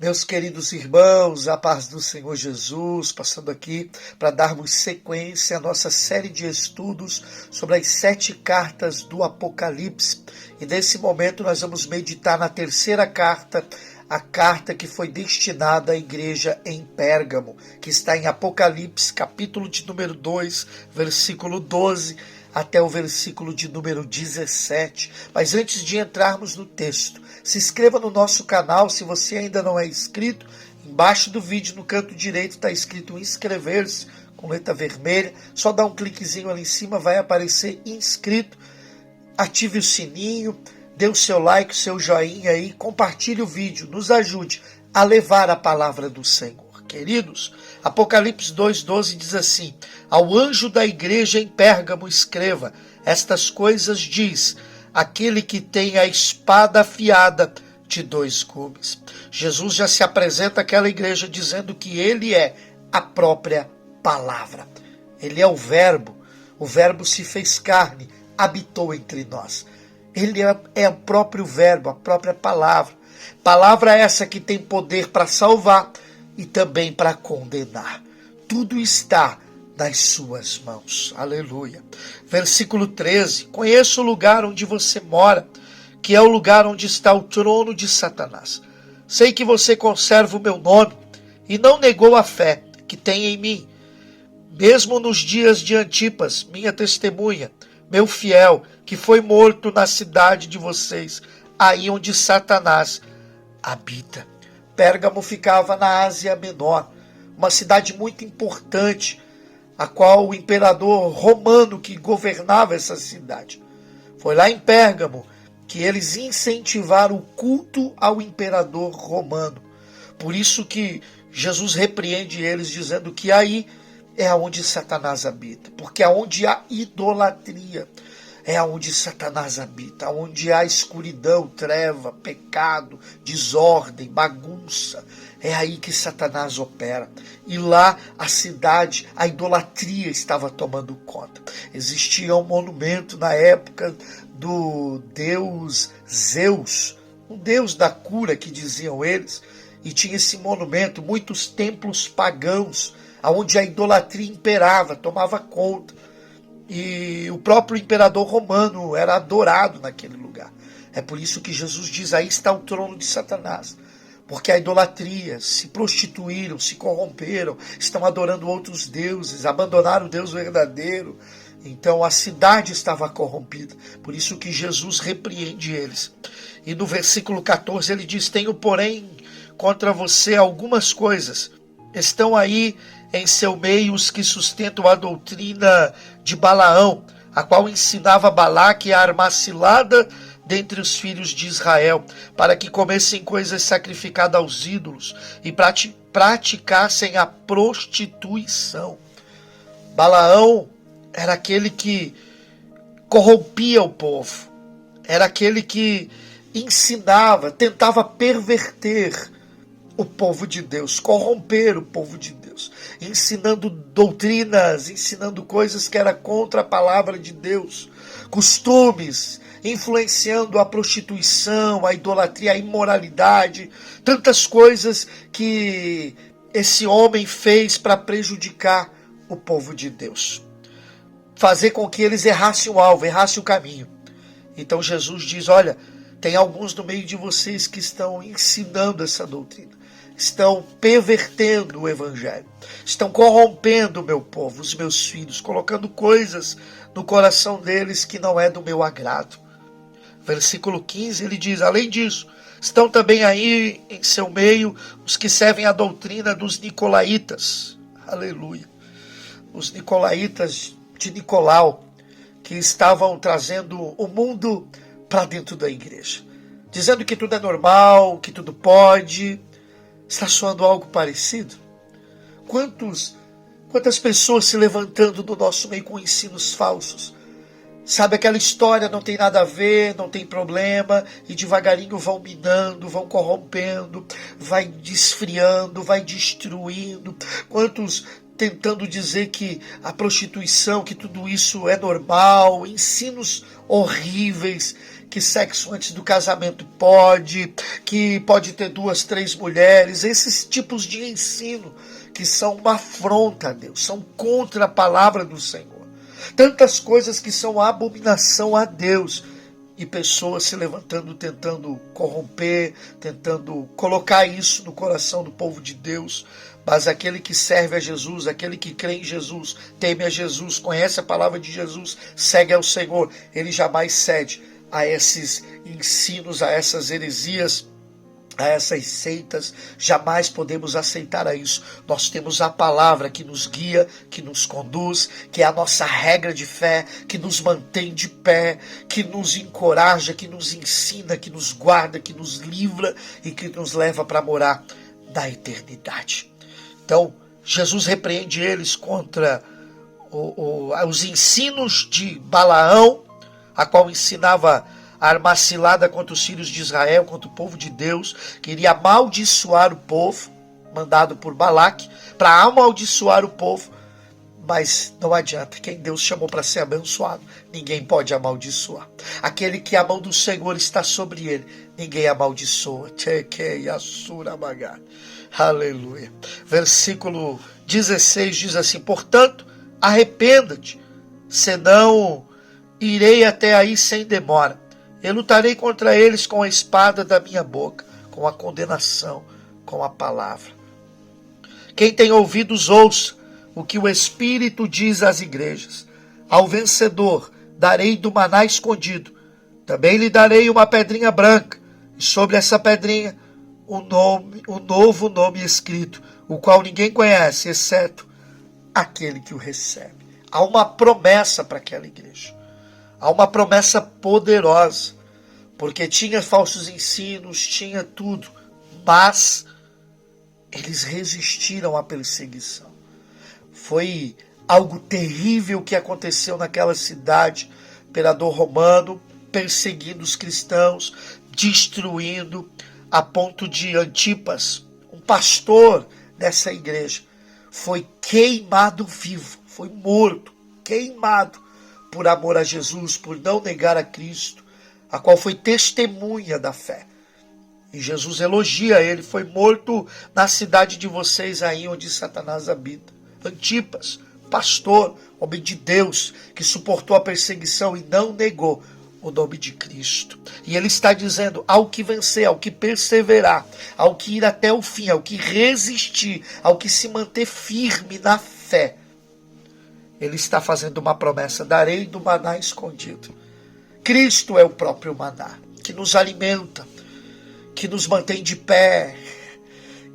Meus queridos irmãos, a paz do Senhor Jesus, passando aqui para darmos sequência à nossa série de estudos sobre as 7 cartas do Apocalipse. E nesse momento nós vamos meditar na terceira carta, a carta que foi destinada à igreja em Pérgamo, que está em Apocalipse, capítulo de número 2, versículo 12, até o versículo de número 17. Mas antes de entrarmos no texto, se inscreva no nosso canal se você ainda não é inscrito. Embaixo do vídeo, no canto direito, está escrito inscrever-se, com letra vermelha. Só dá um cliquezinho ali em cima, vai aparecer inscrito. Ative o sininho, dê o seu like, o seu joinha aí, compartilhe o vídeo, nos ajude a levar a palavra do Senhor. Queridos, Apocalipse 2,12 diz assim: ao anjo da igreja em Pérgamo escreva, estas coisas diz aquele que tem a espada afiada de 2 gumes. Jesus já se apresenta àquela igreja dizendo que ele é a própria palavra. Ele é o verbo se fez carne, habitou entre nós. Ele é o próprio verbo, a própria palavra. Palavra essa que tem poder para salvar e também para condenar. Tudo está nas suas mãos. Aleluia. Versículo 13. Conheço o lugar onde você mora, que é o lugar onde está o trono de Satanás. Sei que você conserva o meu nome e não negou a fé que tem em mim. Mesmo nos dias de Antipas, minha testemunha, meu fiel, que foi morto na cidade de vocês, aí onde Satanás habita. Pérgamo ficava na Ásia Menor, uma cidade muito importante, a qual o imperador romano que governava essa cidade. Foi lá em Pérgamo que eles incentivaram o culto ao imperador romano. Por isso que Jesus repreende eles, dizendo que aí é onde Satanás habita, porque aonde há idolatria, é onde Satanás habita, onde há escuridão, treva, pecado, desordem, bagunça. É aí que Satanás opera. E lá a cidade, a idolatria estava tomando conta. Existia um monumento na época do deus Zeus, um deus da cura que diziam eles, e tinha esse monumento, muitos templos pagãos, onde a idolatria imperava, tomava conta. E o próprio imperador romano era adorado naquele lugar. É por isso que Jesus diz, aí está o trono de Satanás. Porque a idolatria, se prostituíram, se corromperam, estão adorando outros deuses, abandonaram o Deus verdadeiro. Então a cidade estava corrompida. Por isso que Jesus repreende eles. E no versículo 14 ele diz, tenho porém contra você algumas coisas. Estão aí em seu meio os que sustentam a doutrina de Balaão, a qual ensinava Balaque a armar cilada dentre os filhos de Israel, para que comessem coisas sacrificadas aos ídolos e praticassem a prostituição. Balaão era aquele que corrompia o povo, era aquele que ensinava, tentava perverter o povo de Deus, corromper o povo de Deus, ensinando doutrinas, ensinando coisas que era contra a palavra de Deus, costumes, influenciando a prostituição, a idolatria, a imoralidade, tantas coisas que esse homem fez para prejudicar o povo de Deus, fazer com que eles errassem o alvo, errassem o caminho. Então Jesus diz, olha, tem alguns no meio de vocês que estão ensinando essa doutrina, estão pervertendo o evangelho, estão corrompendo o meu povo, os meus filhos, colocando coisas no coração deles que não é do meu agrado. Versículo 15, ele diz, além disso, estão também aí em seu meio os que servem a doutrina dos nicolaítas. Aleluia. Os nicolaítas de Nicolau, que estavam trazendo o mundo para dentro da igreja, dizendo que tudo é normal, que tudo pode. Está soando algo parecido? Quantas pessoas se levantando do nosso meio com ensinos falsos? Sabe, aquela história não tem nada a ver, não tem problema, e devagarinho vão minando, vão corrompendo, vai desfriando, vai destruindo. Quantos tentando dizer que a prostituição, que tudo isso é normal, ensinos horríveis que sexo antes do casamento pode, que pode ter 2, 3 mulheres, esses tipos de ensino que são uma afronta a Deus, são contra a palavra do Senhor. Tantas coisas que são abominação a Deus e pessoas se levantando, tentando corromper, tentando colocar isso no coração do povo de Deus. Mas aquele que serve a Jesus, aquele que crê em Jesus, teme a Jesus, conhece a palavra de Jesus, segue ao Senhor, ele jamais cede a esses ensinos, a essas heresias, a essas seitas. Jamais podemos aceitar a isso. Nós temos a palavra que nos guia, que nos conduz, que é a nossa regra de fé, que nos mantém de pé, que nos encoraja, que nos ensina, que nos guarda, que nos livra e que nos leva para morar na eternidade. Então, Jesus repreende eles contra os ensinos de Balaão, a qual ensinava a armar cilada contra os filhos de Israel, contra o povo de Deus, que iria amaldiçoar o povo, mandado por Balaque, para amaldiçoar o povo. Mas não adianta, quem Deus chamou para ser abençoado, ninguém pode amaldiçoar. Aquele que a mão do Senhor está sobre ele, ninguém amaldiçoa. Aleluia. Versículo 16 diz assim: portanto, arrependa-te, senão irei até aí sem demora. Eu lutarei contra eles com a espada da minha boca, com a condenação, com a palavra. Quem tem ouvidos, ouça o que o Espírito diz às igrejas. Ao vencedor darei do maná escondido. Também lhe darei uma pedrinha branca, e sobre essa pedrinha um novo nome escrito, o qual ninguém conhece, exceto aquele que o recebe. Há uma promessa para aquela igreja. Há uma promessa poderosa, porque tinha falsos ensinos, tinha tudo, mas eles resistiram à perseguição. Foi algo terrível que aconteceu naquela cidade, imperador romano perseguindo os cristãos, destruindo, a ponto de Antipas, um pastor dessa igreja, foi queimado vivo, foi morto, queimado, por amor a Jesus, por não negar a Cristo, a qual foi testemunha da fé. E Jesus elogia ele, foi morto na cidade de vocês aí onde Satanás habita. Antipas, pastor, homem de Deus, que suportou a perseguição e não negou o nome de Cristo. E ele está dizendo, ao que vencer, ao que perseverar, ao que ir até o fim, ao que resistir, ao que se manter firme na fé, ele está fazendo uma promessa: darei do maná escondido. Cristo é o próprio maná, que nos alimenta, que nos mantém de pé,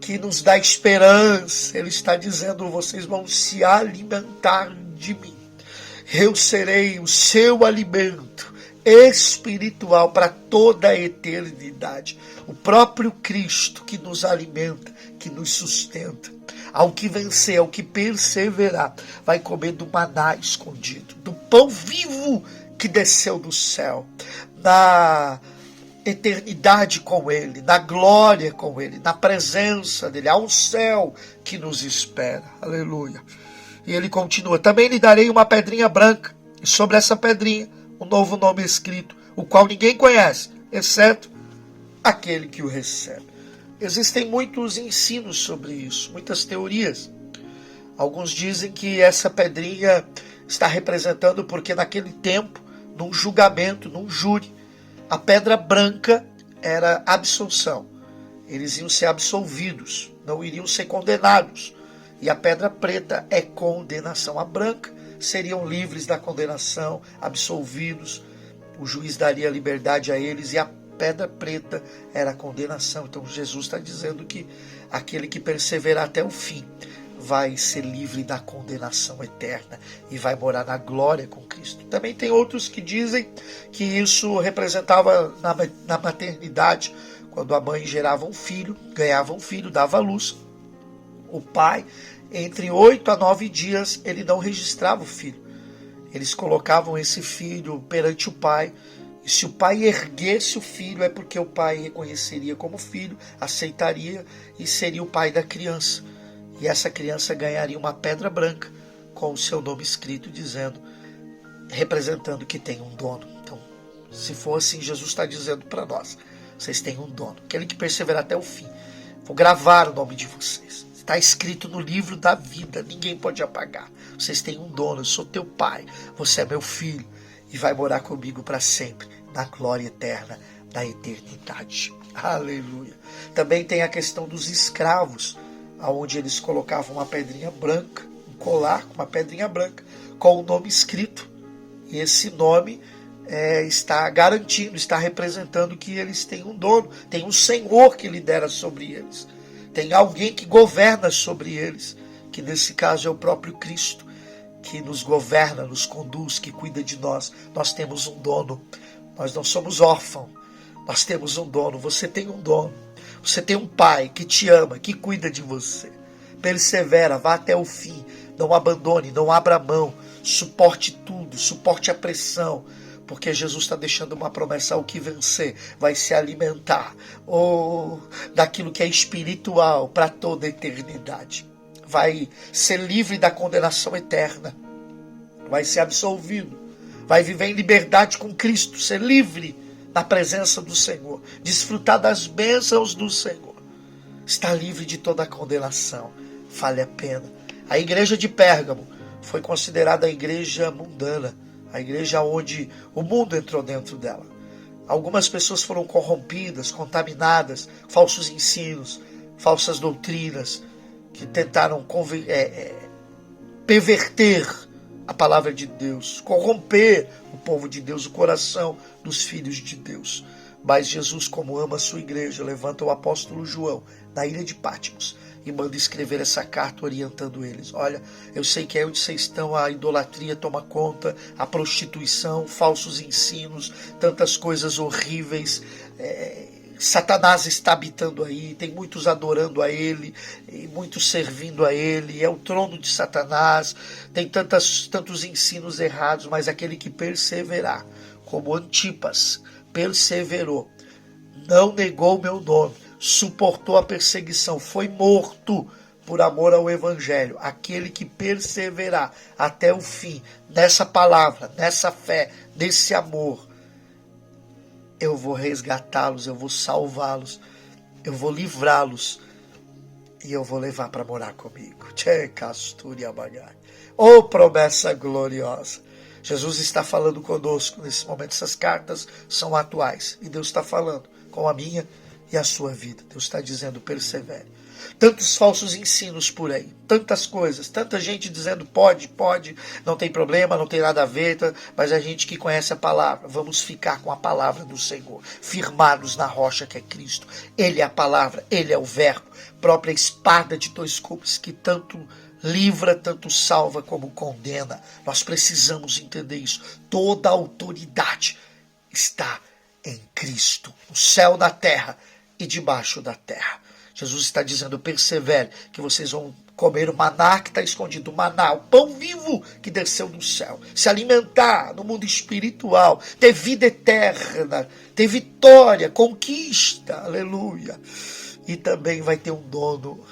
que nos dá esperança. Ele está dizendo, vocês vão se alimentar de mim. Eu serei o seu alimento espiritual para toda a eternidade. O próprio Cristo que nos alimenta, que nos sustenta. Ao que vencer, ao que perseverar, vai comer do maná escondido, do pão vivo que desceu do céu, na eternidade com ele, na glória com ele, na presença dele, há um céu que nos espera. Aleluia. E ele continua, também lhe darei uma pedrinha branca, e sobre essa pedrinha um novo nome escrito, o qual ninguém conhece, exceto aquele que o recebe. Existem muitos ensinos sobre isso, muitas teorias. Alguns dizem que essa pedrinha está representando porque naquele tempo, num julgamento, num júri, a pedra branca era absolução. Eles iam ser absolvidos, não iriam ser condenados. E a pedra preta é condenação. A branca seriam livres da condenação, absolvidos. O juiz daria liberdade a eles e a pedra preta era a condenação. Então Jesus está dizendo que aquele que perseverar até o fim vai ser livre da condenação eterna e vai morar na glória com Cristo. Também tem outros que dizem que isso representava na maternidade, quando a mãe gerava um filho, ganhava um filho, dava à luz. O pai, entre 8 a 9 dias, ele não registrava o filho. Eles colocavam esse filho perante o pai. E se o pai erguesse o filho, é porque o pai reconheceria como filho, aceitaria e seria o pai da criança. E essa criança ganharia uma pedra branca com o seu nome escrito, dizendo, representando que tem um dono. Então, Se for assim, Jesus está dizendo para nós, vocês têm um dono, aquele que perseverar até o fim. Vou gravar o nome de vocês. Está escrito no livro da vida, ninguém pode apagar. Vocês têm um dono, eu sou teu pai, você é meu filho e vai morar comigo para sempre, na glória eterna, na eternidade. Aleluia. Também tem a questão dos escravos, onde eles colocavam uma pedrinha branca, um colar com uma pedrinha branca, com o nome escrito. E esse nome está garantindo, está representando que eles têm um dono, tem um Senhor que lidera sobre eles. Tem alguém que governa sobre eles, que nesse caso é o próprio Cristo, que nos governa, nos conduz, que cuida de nós. Nós temos um dono, nós não somos órfãos, nós temos um dono, você tem um dono. Você tem um pai que te ama, que cuida de você. Persevera, vá até o fim, não abandone, não abra mão, suporte tudo, suporte a pressão, porque Jesus está deixando uma promessa: ao que vencer vai se alimentar daquilo que é espiritual para toda a eternidade. Vai ser livre da condenação eterna, vai ser absolvido, vai viver em liberdade com Cristo, ser livre na presença do Senhor, desfrutar das bênçãos do Senhor, está livre de toda a condenação. Vale a pena. A igreja de Pérgamo foi considerada a igreja mundana, a igreja onde o mundo entrou dentro dela. Algumas pessoas foram corrompidas, contaminadas, falsos ensinos, falsas doutrinas, que tentaram perverter a palavra de Deus, corromper o povo de Deus, o coração dos filhos de Deus. Mas Jesus, como ama a sua igreja, levanta o apóstolo João na ilha de Patmos e manda escrever essa carta orientando eles. Olha, eu sei que é onde vocês estão, a idolatria toma conta, a prostituição, falsos ensinos, tantas coisas horríveis. Satanás está habitando aí, tem muitos adorando a ele, e muitos servindo a ele, é o trono de Satanás, tem tantos ensinos errados, mas aquele que perseverar, como Antipas perseverou, não negou o meu nome, suportou a perseguição, foi morto por amor ao Evangelho. Aquele que perseverar até o fim, nessa palavra, nessa fé, nesse amor, eu vou resgatá-los, eu vou salvá-los, eu vou livrá-los e eu vou levar para morar comigo. Oh, promessa gloriosa! Jesus está falando conosco nesse momento. Essas cartas são atuais e Deus está falando com a minha e a sua vida. Deus está dizendo: persevere. Tantos falsos ensinos por aí, tantas coisas, tanta gente dizendo pode, não tem problema, não tem nada a ver, mas a gente que conhece a palavra, vamos ficar com a palavra do Senhor, firmados na rocha que é Cristo. Ele é a palavra, Ele é o verbo, própria espada de dois gumes que tanto livra, tanto salva como condena. Nós precisamos entender isso. Toda a autoridade está em Cristo, no céu, na terra e debaixo da terra. Jesus está dizendo: persevere, que vocês vão comer o maná que está escondido, o maná, o pão vivo que desceu do céu, se alimentar no mundo espiritual, ter vida eterna, ter vitória, conquista, aleluia. E também vai ter um dono,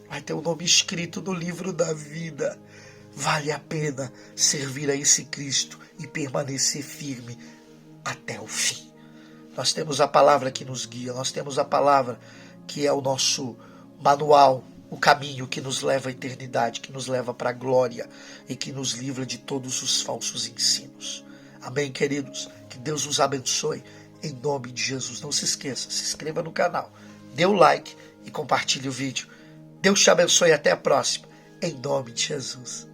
vai ter um nome escrito no livro da vida. Vale a pena servir a esse Cristo e permanecer firme até o fim. Nós temos a palavra que nos guia, nós temos a palavra que é o nosso manual, o caminho que nos leva à eternidade, que nos leva para a glória e que nos livra de todos os falsos ensinos. Amém, queridos? Que Deus nos abençoe em nome de Jesus. Não se esqueça, se inscreva no canal, dê o like e compartilhe o vídeo. Deus te abençoe e até a próxima, em nome de Jesus.